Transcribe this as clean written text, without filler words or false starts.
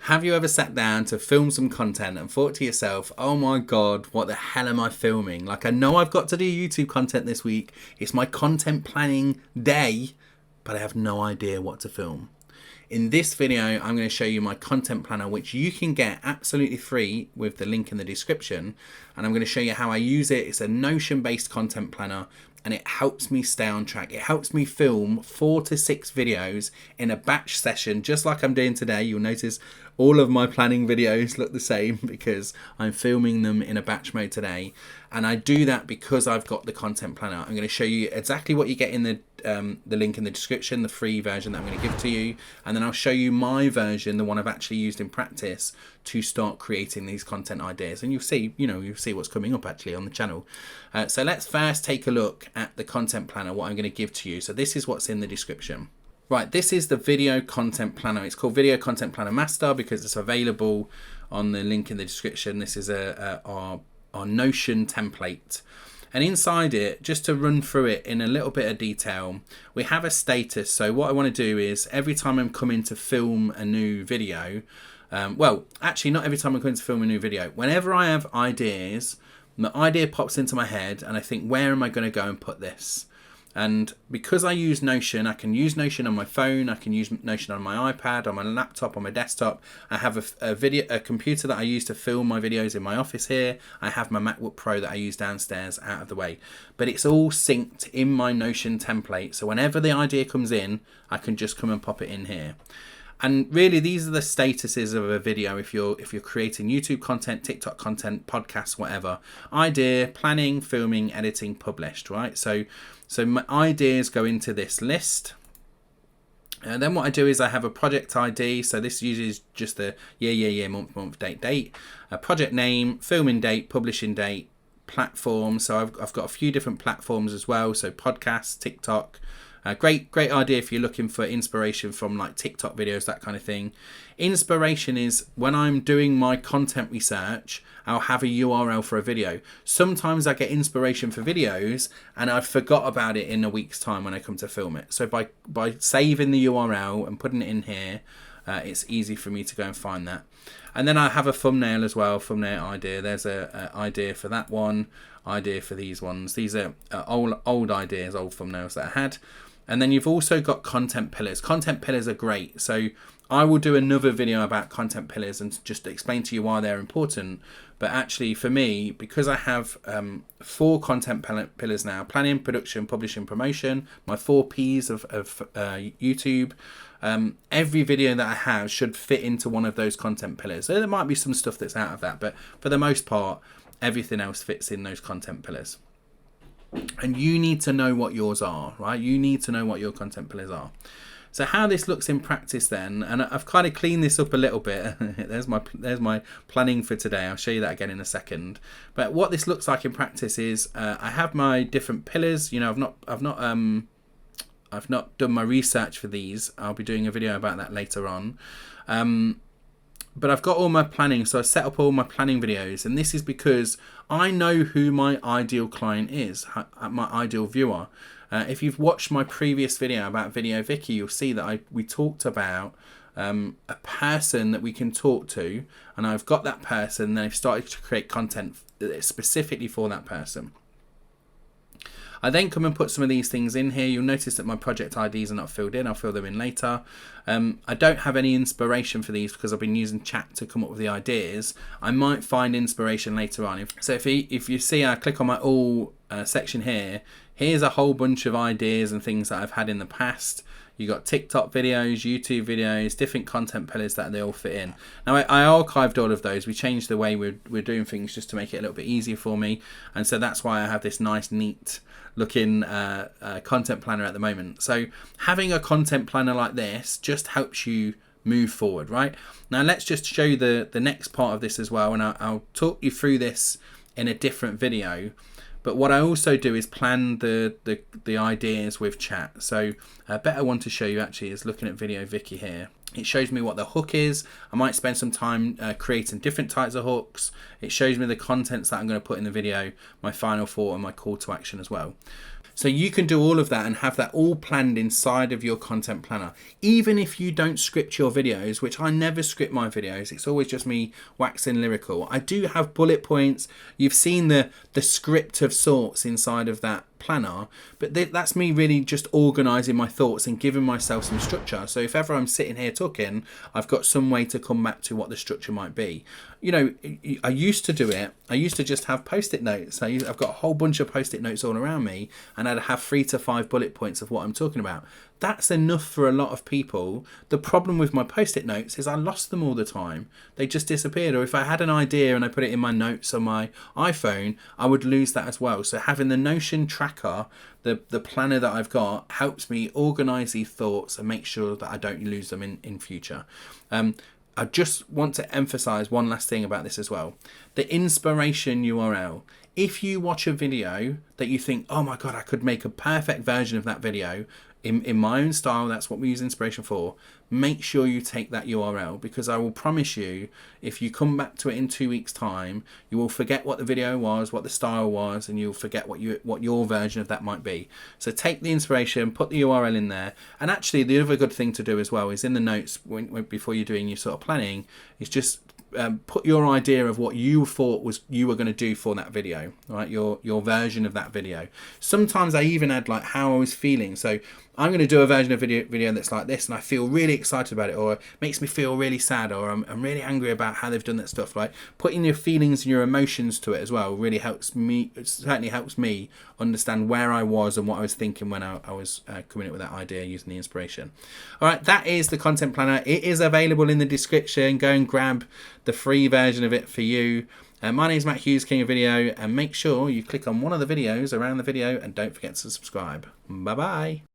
Have you ever sat down to film some content and thought to yourself, oh my God, what the hell am I filming? Like, I know I've got to do YouTube content this week. It's my content planning day, but I have no idea what to film. In this video, I'm going to show you my content planner, which you can get absolutely free with the link in the description. And I'm going to show you how I use it. It's a Notion-based content planner, and it helps me stay on track. It helps me film 4 to 6 videos in a batch session, just like I'm doing today. You'll notice all of my planning videos look the same because I'm filming them in a batch mode today. And I do that because I've got the content planner. I'm going to show you exactly what you get in the link in the description, the free version that I'm going to give to you. And then I'll show you my version, the one I've actually used in practice to start creating these content ideas. And you'll see, you'll see what's coming up actually on the channel. So let's first take a look at the content planner, what I'm going to give to you. So this is what's in the description. Right, this is the video content planner. It's called Video Content Planner Master because it's available on the link in the description. This is our Notion template. And inside it, just to run through it in a little bit of detail, we have a status. So what I want to do is every time I'm coming to film a new video, well, actually not every time I'm coming to film a new video. Whenever I have ideas, the idea pops into my head and I think, where am I going to go and put this? And because I use Notion, I can use Notion on my phone, I can use Notion on my iPad, on my laptop, on my desktop. I have a computer that I use to film my videos in my office here. I have my MacBook Pro that I use downstairs out of the way. But it's all synced in my Notion template. So whenever the idea comes in, I can just come and pop it in here. And really, these are the statuses of a video if you're creating YouTube content, TikTok content, podcasts, whatever. Idea, planning, filming, editing, published, right? So my ideas go into this list. And then what I do is I have a project ID. So this uses just the year, month, date. A project name, filming date, publishing date, platform. So I've got a few different platforms as well. So podcasts, TikTok. Great idea if you're looking for inspiration from like TikTok videos, that kind of thing. Inspiration is when I'm doing my content research, I'll have a URL for a video. Sometimes I get inspiration for videos and I forgot about it in a week's time when I come to film it. So by saving the URL and putting it in here, it's easy for me to go and find that. And then I have a thumbnail as well, thumbnail idea. There's a idea for that one, idea for these ones. These are old ideas, old thumbnails that I had. And then you've also got content pillars. Content pillars are great. So I will do another video about content pillars and just explain to you why they're important. But actually for me, because I have 4 content pillars now, planning, production, publishing, promotion, my 4 Ps of YouTube, every video that I have should fit into one of those content pillars. So there might be some stuff that's out of that, but for the most part, everything else fits in those content pillars. And you need to know what yours are, right? You need to know what your content pillars are. So how this looks in practice then, and I've kind of cleaned this up a little bit. there's my planning for today. I'll show you that again in a second. But what this looks like in practice is I have my different pillars. I've not done my research for these. I'll be doing a video about that later on. But I've got all my planning, so I set up all my planning videos, and this is because I know who my ideal client is, my ideal viewer. If you've watched my previous video about Video Vicky, you'll see that we talked about a person that we can talk to, and I've got that person, and then I've started to create content specifically for that person. I then come and put some of these things in here. You'll notice that my project IDs are not filled in. I'll fill them in later. I don't have any inspiration for these because I've been using chat to come up with the ideas. I might find inspiration later on. So if you see, I click on my all section here. Here's a whole bunch of ideas and things that I've had in the past. You got TikTok videos, YouTube videos, different content pillars that they all fit in. Now I archived all of those. We changed the way we're doing things just to make it a little bit easier for me, and so that's why I have this nice, neat looking content planner at the moment. So having a content planner like this just helps you move forward, right? Now let's just show you the next part of this as well, and I'll talk you through this in a different video. But what I also do is plan the ideas with chat. So a better one to show you actually is looking at Video Vicky here. It shows me what the hook is. I might spend some time creating different types of hooks. It shows me the contents that I'm going to put in the video, my final thought and my call to action as well. So you can do all of that and have that all planned inside of your content planner. Even if you don't script your videos, which I never script my videos, it's always just me waxing lyrical. I do have bullet points. You've seen the script of sorts inside of that planner, but that's me really just organising my thoughts and giving myself some structure. So if ever I'm sitting here talking, I've got some way to come back to what the structure might be. You know, I used to do it. I used to just have post-it notes. I've got a whole bunch of post-it notes all around me, and I'd have 3 to 5 bullet points of what I'm talking about. That's enough for a lot of people. The problem with my post-it notes is I lost them all the time. They just disappeared. Or if I had an idea and I put it in my notes on my iPhone, I would lose that as well. So having the Notion tracker, the planner that I've got, helps me organise these thoughts and make sure that I don't lose them in future. I just want to emphasize one last thing about this as well. The inspiration URL. If you watch a video that you think, oh my God, I could make a perfect version of that video in my own style, that's what we use inspiration for, make sure you take that URL, because I will promise you, if you come back to it in 2 weeks' time, you will forget what the video was, what the style was, and you'll forget what your version of that might be. So take the inspiration, put the URL in there. And actually, the other good thing to do as well is in the notes, before you're doing your sort of planning, is just put your idea of what you thought you were going to do for that video, right? Your version of that video. Sometimes I even add like how I was feeling. So I'm going to do a version of video that's like this, and I feel really excited about it, or it makes me feel really sad, or I'm really angry about how they've done that stuff. Right? Putting your feelings and your emotions to it as well really helps me. It certainly helps me understand where I was and what I was thinking when I was coming up with that idea using the inspiration. All right, that is the content planner. It is available in the description. Go and grab the free version of it for you. My name is Matt Hughes, King of Video, and make sure you click on one of the videos around the video and don't forget to subscribe. Bye bye.